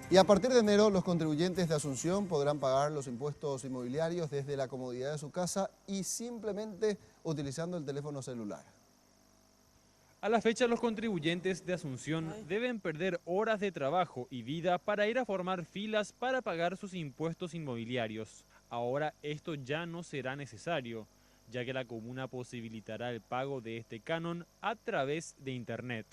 Y a partir de enero, los contribuyentes de Asunción podrán pagar los impuestos inmobiliarios desde la comodidad de su casa y simplemente utilizando el teléfono celular. A la fecha, los contribuyentes de Asunción deben perder horas de trabajo y vida para ir a formar filas para pagar sus impuestos inmobiliarios. Ahora esto ya no será necesario, ya que la comuna posibilitará el pago de este canon a través de Internet.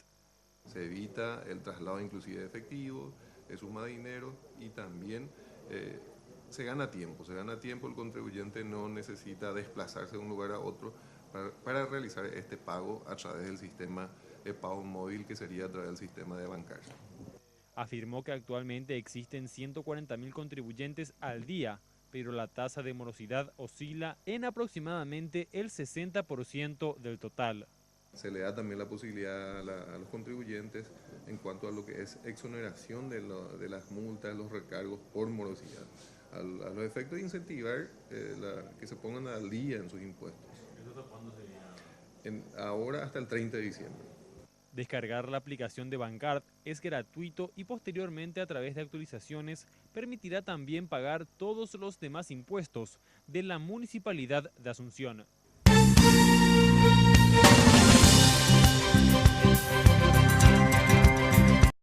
Se evita el traslado inclusive de efectivo, de suma de dinero y también se gana tiempo, el contribuyente no necesita desplazarse de un lugar a otro para realizar este pago a través del sistema de pago móvil que sería a través del sistema de bancario. Afirmó que actualmente existen 140.000 contribuyentes al día, pero la tasa de morosidad oscila en aproximadamente el 60% del total. Se le da también la posibilidad a los contribuyentes en cuanto a lo que es exoneración de las multas, los recargos por morosidad, a los efectos de incentivar que se pongan al día en sus impuestos. ¿Eso cuándo sería? Ahora hasta el 30 de diciembre. Descargar la aplicación de Bancard es gratuito y posteriormente a través de actualizaciones permitirá también pagar todos los demás impuestos de la Municipalidad de Asunción.